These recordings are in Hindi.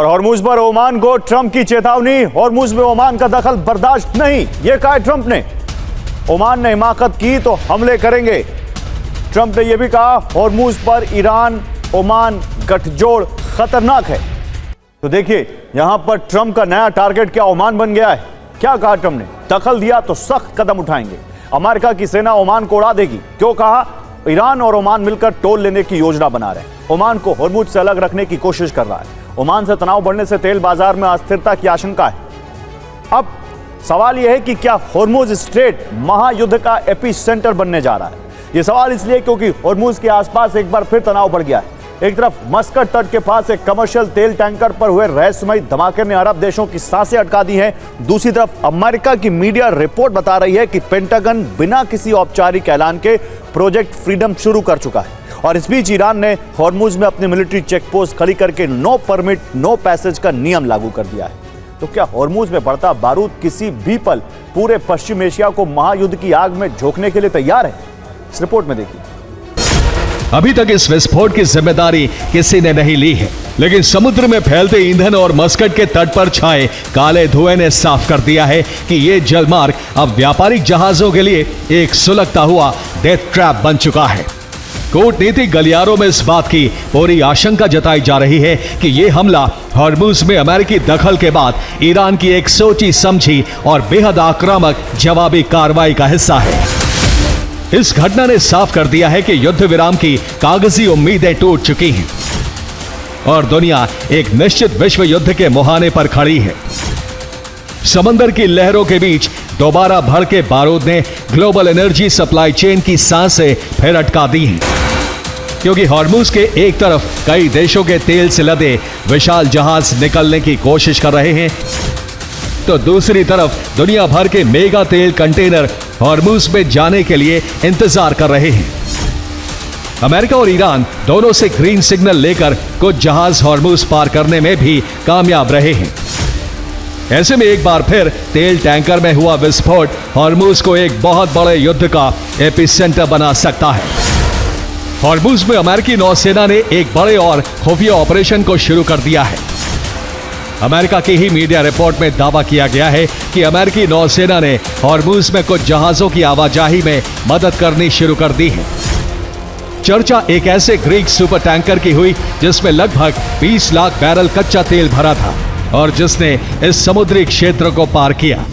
और हॉर्मुज पर ओमान को ट्रंप की चेतावनी। हॉर्मुज में ओमान का दखल बर्दाश्त नहीं, यह कहा ट्रंप ने। ओमान ने हिमाकत की तो हमले करेंगे। ट्रंप ने यह भी कहा हॉर्मुज पर ईरान ओमान गठजोड़ खतरनाक है। तो देखिए यहां पर ट्रंप का नया टारगेट क्या ओमान बन गया है। क्या कहा ट्रंप ने, दखल दिया तो सख्त कदम उठाएंगे। अमेरिका की सेना ओमान को उड़ा देगी। क्यों कहा, ईरान और ओमान मिलकर टोल लेने की योजना बना रहे हैं। ओमान को हॉर्मुज से अलग रखने की कोशिश कर रहा है। ओमान से तनाव बढ़ने से तेल बाजार में अस्थिरता की आशंका है। अब सवाल यह है कि क्या हॉर्मुज स्ट्रेट महायुद्ध का एपिसेंटर बनने जा रहा है। यह सवाल इसलिए क्योंकि हॉर्मुज के आसपास एक बार फिर तनाव बढ़ गया है। एक तरफ मस्कट तट के पास एक कमर्शियल तेल टैंकर पर हुए रहस्यमयी धमाके ने अरब देशों की सांसें अटका दी हैं। दूसरी तरफ अमेरिका की मीडिया रिपोर्ट बता रही है कि पेंटागन बिना किसी औपचारिक ऐलान के प्रोजेक्ट फ्रीडम शुरू कर चुका है। और इस बीच ईरान ने हॉर्मुज में अपनी मिलिट्री चेकपोस्ट खड़ी करके नो परमिट नो पैसेज का नियम लागू कर दिया है। तो क्या हॉर्मुज में बढ़ता बारूद किसी भी पल पूरे पश्चिम एशिया को महायुद्ध की आग में झोंकने के लिए तैयार है। इस रिपोर्ट में देखिए। अभी तक इस विस्फोट की जिम्मेदारी किसी ने नहीं ली है, लेकिन समुद्र में फैलते ईंधन और मस्कट के तट पर छाए काले धुएं ने साफ कर दिया है कि यह जलमार्ग अब व्यापारिक जहाजों के लिए एक सुलगता हुआ डेथ ट्रैप बन चुका है। कूटनीतिक गलियारों में इस बात की पूरी आशंका जताई जा रही है कि यह हमला हॉर्मुज में अमेरिकी दखल के बाद ईरान की एक सोची समझी और बेहद आक्रामक जवाबी कार्रवाई का हिस्सा है। इस घटना ने साफ कर दिया है कि युद्ध विराम की कागजी उम्मीदें टूट चुकी हैं और दुनिया एक निश्चित विश्व युद्ध के मुहाने पर खड़ी है। समंदर की लहरों के बीच दोबारा भड़के बारूद ने ग्लोबल एनर्जी सप्लाई चेन की सांसें फिर अटका दी हैं, क्योंकि हॉर्मुज के एक तरफ कई देशों के तेल से लदे विशाल जहाज निकलने की कोशिश कर रहे हैं, तो दूसरी तरफ दुनिया भर के मेगा तेल कंटेनर हॉर्मुज में जाने के लिए इंतजार कर रहे हैं। अमेरिका और ईरान दोनों से ग्रीन सिग्नल लेकर कुछ जहाज हॉर्मुज पार करने में भी कामयाब रहे हैं। ऐसे में एक बार फिर तेल टैंकर में हुआ विस्फोट हॉर्मुज को एक बहुत बड़े युद्ध का एपिसेंटर बना सकता है। हॉर्मुज में अमेरिकी नौसेना ने एक बड़े और खुफिया ऑपरेशन को शुरू कर दिया है। अमेरिका की ही मीडिया रिपोर्ट में दावा किया गया है कि अमेरिकी नौसेना ने हॉर्मुज में कुछ जहाजों की आवाजाही में मदद करनी शुरू कर दी है। चर्चा एक ऐसे ग्रीक सुपर टैंकर की हुई जिसमें लगभग 20 लाख बैरल कच्चा तेल भरा था और जिसने इस समुद्री क्षेत्र को पार किया।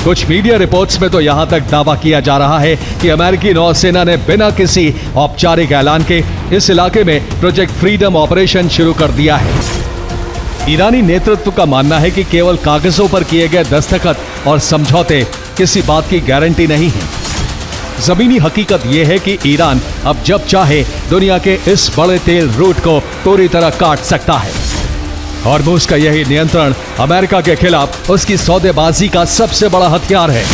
कुछ मीडिया रिपोर्ट्स में तो यहां तक दावा किया जा रहा है कि अमेरिकी नौसेना ने बिना किसी औपचारिक ऐलान के इस इलाके में प्रोजेक्ट फ्रीडम ऑपरेशन शुरू कर दिया है। ईरानी नेतृत्व का मानना है कि केवल कागजों पर किए गए दस्तखत और समझौते किसी बात की गारंटी नहीं है। जमीनी हकीकत यह है कि ईरान अब जब चाहे दुनिया के इस बड़े तेल रूट को पूरी तरह काट सकता है। हॉर्मुज का यही नियंत्रण अमेरिका के खिलाफ उसकी सौदेबाजी का सबसे बड़ा हथियार है।